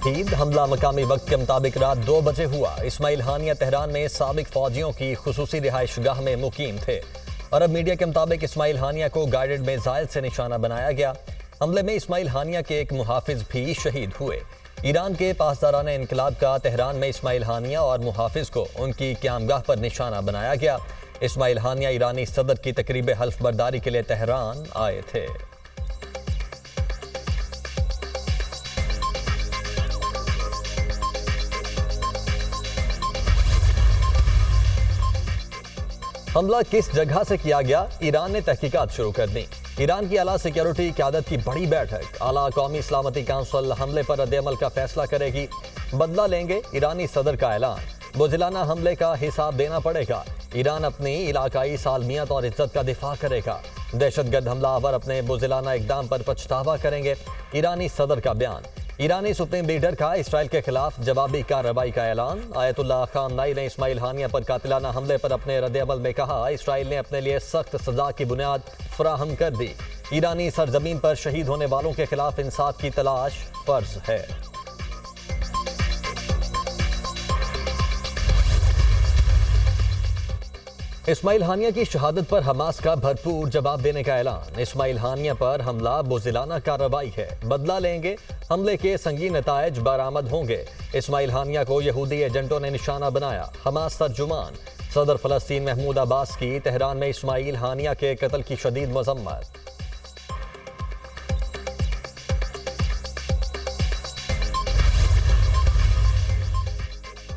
तकीद, हमला मकामी वक्त के मुताबिक रात 2 बजे हुआ। इस्माइल हानिया तेहरान में साबिक फौजियों की खुसूसी रिहाइशगाह में मुकीम थे। अरब मीडिया के मुताबिक इस्माइल हानिया को गाइडेड मिसाइल से निशाना बनाया गया। हमले में इस्माइल हानिया के एक मुहाफिज भी शहीद हुए। ईरान के पासदारान इनकलाब का तेहरान में इस्माइल हानिया और मुहाफिज को उनकी क़यामगाह पर निशाना बनाया गया। इस्माइल हानिया ईरानी सदर की तकरीब हल्फ बर्दारी के लिए तेहरान आए थे। हमला किस जगह से किया गया, ईरान ने तहकीकात शुरू कर दी। ईरान की आला सिक्योरिटी क़यादत की बड़ी बैठक, आला कौमी सलामती काउंसिल हमले पर रद्द-ए-अमल का फैसला करेगी। बदला लेंगे, ईरानी सदर का ऐलान। बुज़िलाना हमले का हिसाब देना पड़ेगा। ईरान अपनी इलाकाई सालमियत और इज्जत का दिफा करेगा। दहशतगर्द हमलावर अपने बुज़िलाना इक़दाम पर पछतावा करेंगे। ईरानी सदर का बयान। ईरानी सुप्रीम लीडर का इसराइल के खिलाफ जवाबी कार्रवाई का ऐलान। आयतुल्लाह खामनाई ने इस्माइल हानिया पर कातिलाना हमले पर अपने रद्द-ए-अमल में कहा, इसराइल ने अपने लिए सख्त सजा की बुनियाद फराहम कर दी। ईरानी सरजमीन पर शहीद होने वालों के खिलाफ इंसाफ की तलाश फर्ज है। इस्माइल हानिया की शहादत पर हमास का भरपूर जवाब देने का ऐलान। इस्माइल हानिया पर हमला बुज़िलाना कार्रवाई है, बदला लेंगे। हमले के संगीन नतायज बरामद होंगे। इस्माइल हानिया को यहूदी एजेंटों ने निशाना बनाया। हमास तर्जुमान। सदर फ़लस्तीन महमूद अब्बास की तेहरान में इस्माइल हानिया के कत्ल की शदीद मज़म्मत।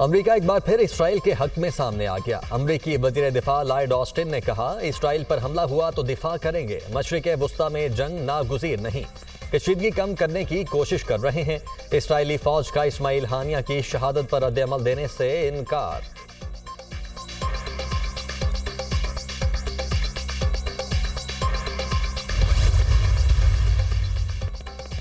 अमरीका एक बार फिर इसराइल के हक में सामने आ गया। अमरीकी वज़ीर दिफा लॉयड ऑस्टिन ने कहा, इसराइल पर हमला हुआ तो दिफा करेंगे। मशरिक़ वुस्ता में जंग नागुज़ीर नहीं। कशीदगी कम करने की कोशिश कर रहे हैं। इसराइली फौज का इस्माइल हानिया की शहादत पर रद्द-ए-अमल देने से इनकार।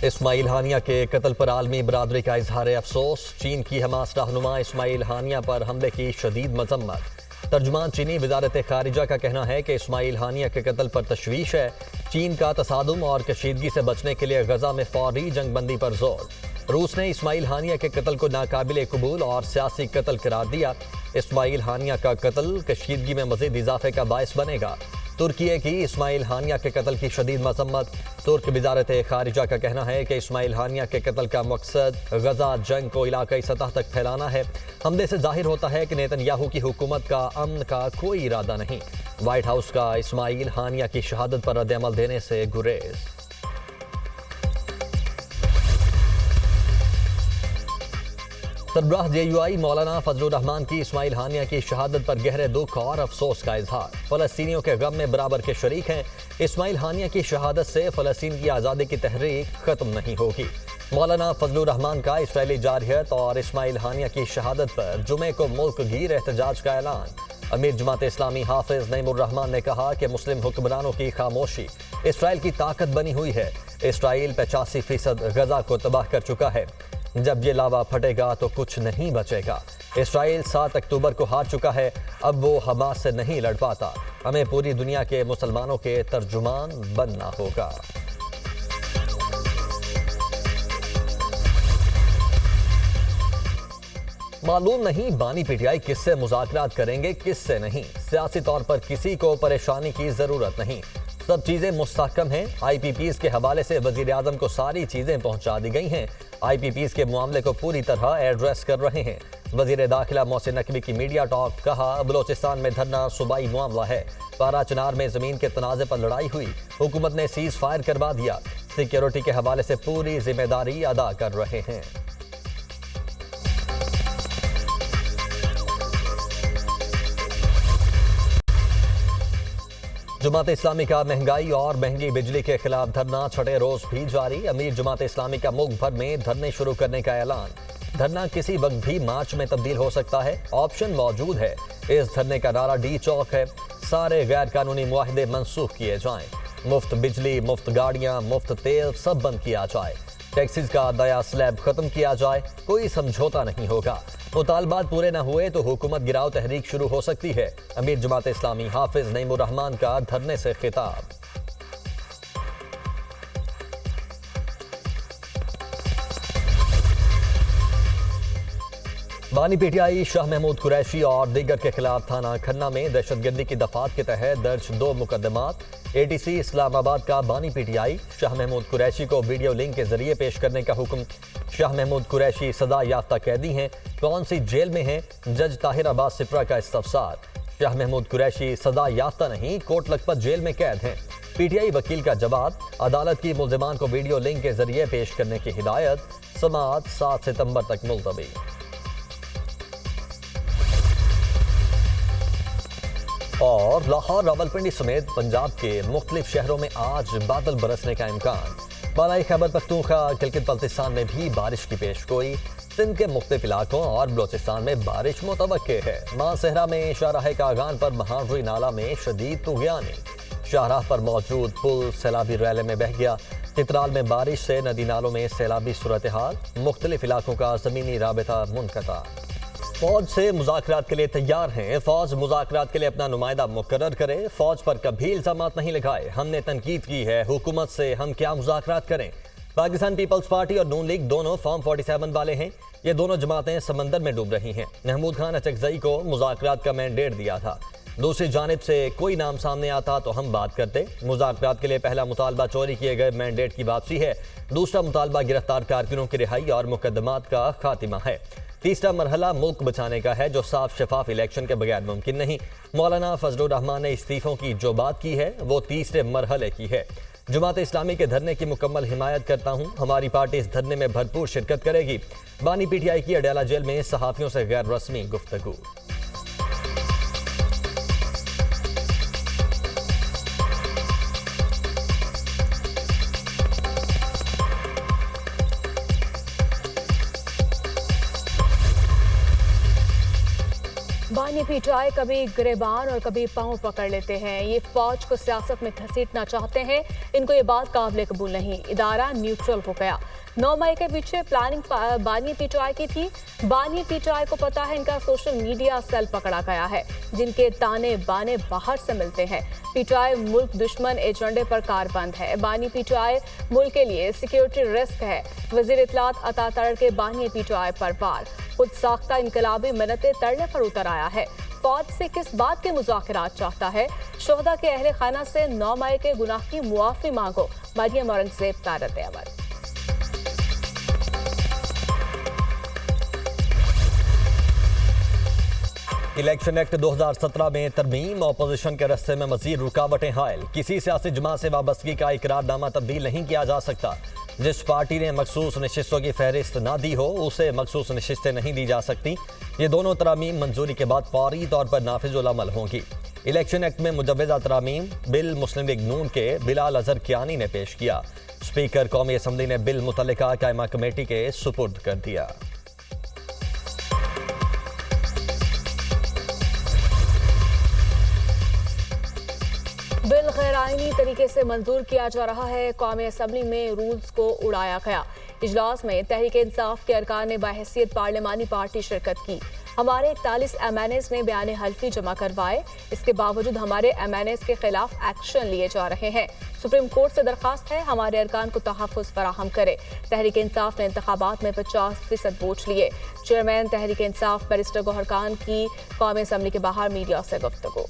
इस्माइल हानिया के कत्ल पर आलमी बरादरी का इजहार अफसोस। चीन की हमास रहनुमा इस्माइल हानिया पर हमले की शदीद मजम्मत। तर्जुमान चीनी वजारत खारिजा का कहना है कि इस्माइल हानिया के कत्ल पर तशवीश है। चीन का तसादुम और कशीदगी से बचने के लिए गजा में फौरी जंगबंदी पर जोर। रूस ने इस्माइल हानिया के कत्ल को नाकाबिले कबूल और सियासी कत्ल करार दिया। इस्माइल हानिया का कत्ल कशीदगी में मजीद इजाफे का बायस बनेगा। तुर्की की इस्माइल हानिया के कत्ल की शदीद मजम्मत। तुर्क वजारत खारिजा का कहना है कि इस्माइल हानिया के कत्ल का मकसद गजा जंग को इलाकाई सतह तक फैलाना है। हमले से जाहिर होता है कि नेतन्याहू की हुकूमत का अमन का कोई इरादा नहीं। व्हाइट हाउस का इस्माइल हानिया की शहादत पर रद्द-ए-अमल देने से गुरेज। सरबराह JUI मौलाना फजलुर रहमान की इस्माइल हानिया की शहादत पर गहरे दुख और अफसोस का इजहार। फ़लस्तीनियों के गम में बराबर के शरीक हैं। इस्माइल हानिया की शहादत से फ़लस्तीन की आज़ादी की तहरीक ख़त्म नहीं होगी। मौलाना फजलुर रहमान का इसराइली जारहियत और इस्माइल हानिया की शहादत पर जुमे को मुल्क गिर एहतजाज का ऐलान। अमीर जमात इस्लामी हाफिज नईमुर रहमान ने कहा कि मुस्लिम हुक्मरानों की खामोशी इसराइल की ताकत बनी हुई है। इसराइल 85% गजा को तबाह कर चुका है। जब ये लावा फटेगा तो कुछ नहीं बचेगा। इसराइल 7 अक्टूबर को हार चुका है। अब वो हमास से नहीं लड़ पाता। हमें पूरी दुनिया के मुसलमानों के तर्जुमान बनना होगा। मालूम नहीं बानी पीटीआई किससे मुज़ाकरात करेंगे, किससे नहीं। सियासी तौर पर किसी को परेशानी की जरूरत नहीं। सब चीजें मुस्तहकम हैं। IPPs के हवाले से वजीर आजम को सारी चीजें पहुंचा दी गई हैं। IPPs के मामले को पूरी तरह एड्रेस कर रहे हैं। वजीर दाखिला मोहसिन नकवी की मीडिया टॉक। कहा, बलोचिस्तान में धरना सूबाई मामला है। पारा चनार में जमीन के तनाज़े पर लड़ाई हुई। हुकूमत ने सीज फायर करवा दिया। सिक्योरिटी के हवाले से पूरी जिम्मेदारी अदा कर रहे हैं। जमात इस्लामी का महंगाई और महंगी बिजली के खिलाफ धरना छठे रोज भी जारी। अमीर जमात इस्लामी का मुल्क भर में धरने शुरू करने का ऐलान। धरना किसी वक्त भी मार्च में तब्दील हो सकता है। ऑप्शन मौजूद है। इस धरने का नारा डी चौक है। सारे गैर कानूनी मुआहदे मनसूख किए जाएं। मुफ्त बिजली, मुफ्त गाड़ियां, मुफ्त तेल सब बंद किया जाए। टैक्सीज का दया स्लैब खत्म किया जाए। कोई समझौता नहीं होगा। मुतालबात पूरे न हुए तो हुकूमत गिराव तहरीक शुरू हो सकती है। अमीर जमात इस्लामी हाफिज नईमुर रहमान का धरने से खिताब। बानी पीटीआई शाह महमूद कुरैशी और दीगर के खिलाफ थाना खन्ना में दहशतगर्दी की दफात के तहत दर्ज 2 मुकदमात। एटीसी इस्लामाबाद का बानी पीटीआई शाह महमूद कुरैशी को वीडियो लिंक के जरिए पेश करने का हुक्म। शाह महमूद कुरैशी सजा याफ्ता कैदी हैं, कौन सी जेल में हैं? जज ताहिर अब्बास सिप्रा का इस्तफसार। शाह महमूद कुरैशी सजा याफ्ता नहीं, कोट लखपत जेल में कैद हैं। पीटीआई वकील का जवाब, अदालत की मुल्जिमान को वीडियो लिंक के जरिए पेश करने की हिदायत। समाअत 7 सितंबर तक मुलतवी। और लाहौर, रावलपिंडी समेत पंजाब के मुख्तलिफ शहरों में आज बादल बरसने का इम्कान। बालाई खैबर पख्तूनख्वा, गिलगित बल्तिस्तान में भी बारिश की पेशगोई। सिंध के मुख्तलिफ इलाकों और बलोचिस्तान में बारिश मुतवक्के है। मानसहरा में शाहराह कागान पर महानरी नाला में शदीद तुग़यानी। शाहराह पर मौजूद पुल सैलाबी रैले में बह गया। चित्राल में बारिश से नदी नालों में सैलाबी सूरत हाल। मुख्तलिफ इलाकों का ज़मीनी राबिता मुनक़ता। फौज से मुज़ाकरात के लिए तैयार हैं। फौज मुज़ाकरात के लिए अपना नुमाइंदा मुकर्रर करे। फौज पर कभी इल्ज़ामात नहीं लगाए। हमने तनकीद की है, हुकूमत से हम क्या मुज़ाकरात करें। पाकिस्तान पीपल्स पार्टी और नून लीग दोनों फॉर्म 47 वाले हैं। ये दोनों जमातें समंदर में डूब रही हैं। महमूद खान अचकजई को मुज़ाकरात का मैंडेट दिया था। दूसरी जानिब से कोई नाम सामने आता तो हम बात करते। मुज़ाकरात के लिए पहला मुतालबा चोरी किए गए मैंडेट की वापसी है। दूसरा मुतालबा गिरफ्तार कारकुनों की रिहाई और मुकदमात का खात्मा है। तीसरा मरहला मुल्क बचाने का है, जो साफ शफाफ इलेक्शन के बगैर मुमकिन नहीं। मौलाना फजलुर रहमान ने इस्तीफों की जो बात की है वो तीसरे मरहले की है। जमात इस्लामी के धरने की मुकम्मल हिमायत करता हूँ। हमारी पार्टी इस धरने में भरपूर शिरकत करेगी। बानी पीटीआई की अडयाला जेल में सहाफ़ियों से गैर रस्मी गुफ्तगू। बानी पीटीआई कभी गिरेबान और कभी पांव पकड़ लेते हैं। ये फौज को सियासत में घसीटना चाहते हैं। इनको ये बात काबिल कबूल नहीं। इदारा न्यूट्रल हो गया। 9 मई के पीछे प्लानिंग बानी पीटीआई की थी। बानी पीटीआई को पता है इनका सोशल मीडिया सेल पकड़ा गया है, जिनके ताने बाने बाहर से मिलते हैं। पीटीआई मुल्क दुश्मन एजेंडे पर कारबंद है। बानी पीटीआई मुल्क के लिए सिक्योरिटी रिस्क है। वजीर इत्तलात अता तड़ के बानी पीटीआई पर वार। खुद साख्ता इनकलाबी मिन्नतें तड़ने पर उतर आया है। फौज से किस बात के मुज़ाकरात चाहता है? शोहदा के अहले खाना से 9 मई के गुनाह की मुआफ़ी मांगो। मरियम औरंगज़ेब का रद्द अमल। इलेक्शन एक्ट 2017 में तरमीम, अपोजिशन के रस्ते में मजीद रुकावटें हायल। किसी सियासी जमात से वाबस्तगी का इकरारनामा तब्दील नहीं किया जा सकता। जिस पार्टी ने मखसूस नशिस्तों की फहरिस्त ना दी हो उसे मखसूस नशिस्तें नहीं दी जा सकती। ये दोनों तरामीम मंजूरी के बाद फौरी तौर पर नाफिजुल अमल होंगी। इलेक्शन एक्ट में मुजव्वज़ा तरामीम बिल मुस्लिम लीग नून के बिलाल अजहर कियानी ने पेश किया। स्पीकर कौमी असम्बली ने बिल मुतल्लिका कायमा कमेटी के सुपुर्द कर दिया। बिल गैर आईनी तरीके से मंजूर किया जा रहा है। कौमी असम्बली में रूल्स को उड़ाया गया। इजलास में तहरीक इंसाफ के अरकान ने बाहैसियत पार्लिमानी पार्टी शिरकत की। हमारे 41 MNAs ने बयान हल्फी जमा करवाए। इसके बावजूद हमारे MNAs के खिलाफ एक्शन लिए जा रहे हैं। सुप्रीम कोर्ट से दरखास्त है हमारे अरकान को तहफ़्फ़ुज़ फराहम करे। तहरीक इंसाफ ने इंतखाबात में 50% वोट लिए। चेयरमैन तहरीक इंसाफ बैरिस्टर गौहर खान की कौमी असम्बली के बाहर मीडिया से गुफ्तगू।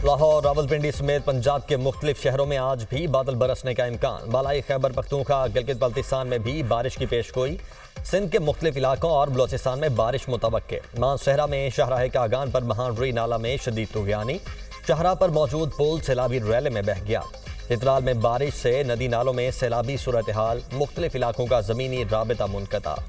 लाहौर, रावलपिंडी समेत पंजाब के मुख्तलिफ शहरों में आज भी बादल बरसने का इम्कान। बालाई खैबर पख्तूनख्वा, गिलगित बल्तिस्तान में भी बारिश की पेशगोई। सिंध के मुख्तलिफ इलाकों और बलोचिस्तान में बारिश मुतवक्के। मानसहरा में शाहराह कागान पर महानरी नाला में शदीद तुग़यानी। शाहराह पर मौजूद पुल सैलाबी रैले में बह गया। चित्राल में बारिश से नदी नालों में सैलाबी सूरत हाल। मुख्तलिफ इलाकों का ज़मीनी राबिता मुनक़ता।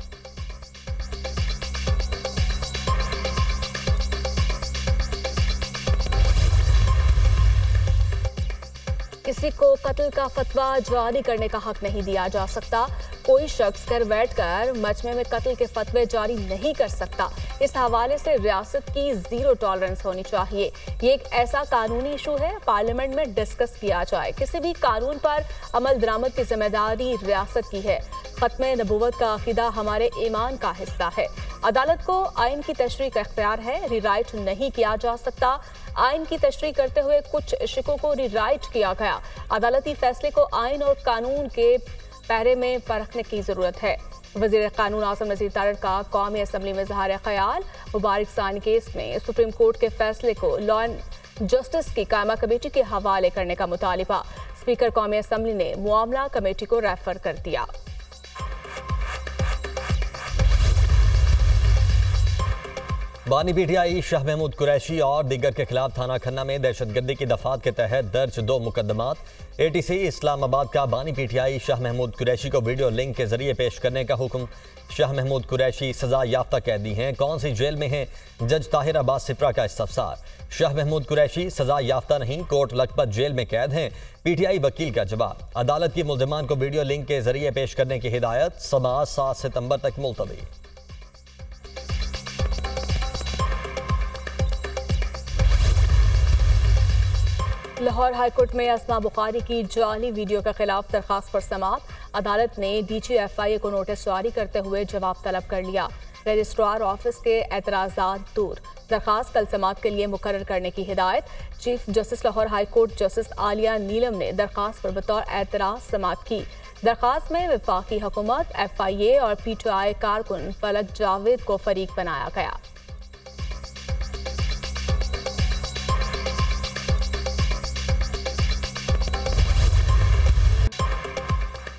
किसी को कत्ल का फतवा जारी करने का हक नहीं दिया जा सकता। कोई शख्स घर बैठकर मजमे में कत्ल के फतवे जारी नहीं कर सकता। इस हवाले से रियासत की जीरो टॉलरेंस होनी चाहिए। ये एक ऐसा कानूनी इशू है, पार्लियामेंट में डिस्कस किया जाए। किसी भी कानून पर अमल दरामद की जिम्मेदारी रियासत की है। खत्म नबूवत का अकीदा हमारे ईमान का हिस्सा है। अदालत को आइन की तशरीह का इख्तियार है, रीराइट नहीं किया जा सकता। आइन की तशरीह करते हुए कुछ शिकों को रीराइट किया गया। अदालती फैसले को आइन और कानून के पैरे में परखने की जरूरत है। वजीर कानून आसिम नज़ीर तारड़ का कौमी असम्बली में इज़हार ख्याल। मुबारक सानी केस में सुप्रीम कोर्ट के फैसले को लॉ एंड जस्टिस की कायमा कमेटी के हवाले करने का मुतालिबा। स्पीकर कौमी असम्बली ने मुआमला कमेटी को रेफर कर दिया। बानी पीटीआई शाह महमूद कुरैशी और दीगर के खिलाफ थाना खन्ना में दहशतगर्दी की दफात के तहत दर्ज 2 मुकदमात। एटीसी इस्लामाबाद का बानी पीटीआई शाह महमूद कुरैशी को वीडियो लिंक के जरिए पेश करने का हुक्म। शाह महमूद कुरैशी सजा याफ्ता कैदी हैं, कौन सी जेल में हैं? जज ताहिर अब्बास सिप्रा का इस्तफसार। शाह महमूद कुरैशी सजा याफ्ता नहीं, कोट लखपत जेल में कैद हैं। पीटीआई वकील का जवाब। अदालत की मुल्जिमान को वीडियो लिंक के जरिए पेश करने की हिदायत। समाअत 7 सितंबर तक मुलतवी। लाहौर हाईकोर्ट में अस्मा बुखारी की जाली वीडियो के खिलाफ दरखास्त पर समाअत। अदालत ने DGFIA को नोटिस जारी करते हुए जवाब तलब कर लिया। रजिस्ट्रार ऑफिस के एतराज़ात दूर। दरखास्त कल समाअत के लिए मुकर्रर करने की हिदायत। Chief justice Lahore high court justice Aliya Neelam ने दरखास्त पर बतौर एतराज़ समाअत की। दरखास्त में वफाकी हुकूमत, FIA और PTI कारकुन फलक जावेद को फरीक बनाया गया।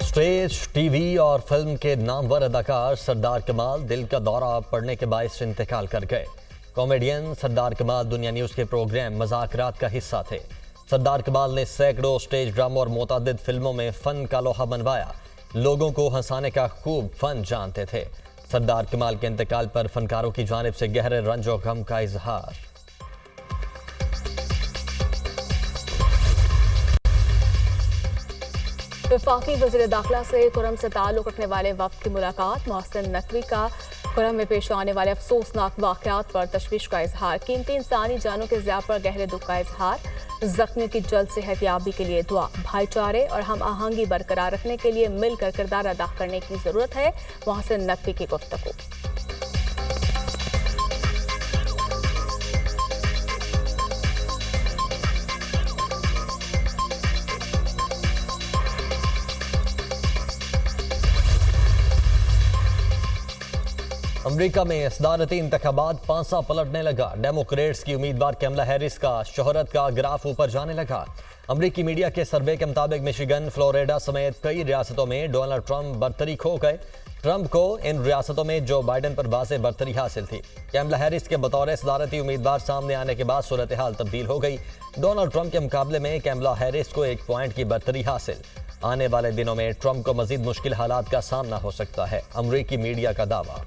स्टेज, टीवी और फिल्म के नामवर अदाकार सरदार कमाल दिल का दौरा पड़ने के बायस इंतकाल कर गए। कॉमेडियन सरदार कमाल दुनिया न्यूज़ के प्रोग्राम मज़ाकरात का हिस्सा थे। सरदार कमाल ने सैकड़ों स्टेज ड्रामों और मुतअद्दिद फिल्मों में फ़न का लोहा मनवाया। लोगों को हंसाने का खूब फ़न जानते थे। सरदार कमाल के इंतकाल पर फनकारों की जानिब से गहरे रंज और गम का इजहार। वफाकी वज़ीर दाखिला से कुरम से ताल्लुक़ रखने वाले वफ़द की मुलाकात। मोहसिन नकवी का कुरम में पेश आने वाले अफसोसनाक वाक़यात पर तशवीश का इजहार। कीमती इंसानी जानों के ज़िया पर गहरे दुख का इजहार। जख्मियों की जल्द सेहतयाबी के लिए दुआ। भाईचारे और हम आहंगी बरकरार रखने के लिए मिलकर किरदार अदा करने की ज़रूरत है। मोहसिन नकवी की गुफ्तगू। अमरीका में सदारती इंतखाबात पांसा पलटने लगा। डेमोक्रेट्स की उम्मीदवार कैमला हैरिस का शोहरत का ग्राफ ऊपर जाने लगा। अमरीकी मीडिया के सर्वे के मुताबिक मिशिगन, फ्लोरिडा समेत कई रियासतों में डोनाल्ड ट्रंप बरतरी खो गए। ट्रंप को इन रियासतों में जो बाइडन पर वाज़ेह बरतरी हासिल थी। कैमला हैरिस के बतौर सदारती उम्मीदवार सामने आने के बाद सूरत हाल तब्दील हो गई। डोनाल्ड ट्रंप के मुकाबले में कैमला हैरिस को 1 पॉइंट की बरतरी हासिल। आने वाले दिनों में ट्रंप को मजीद मुश्किल हालात का सामना हो सकता है, अमरीकी मीडिया का दावा।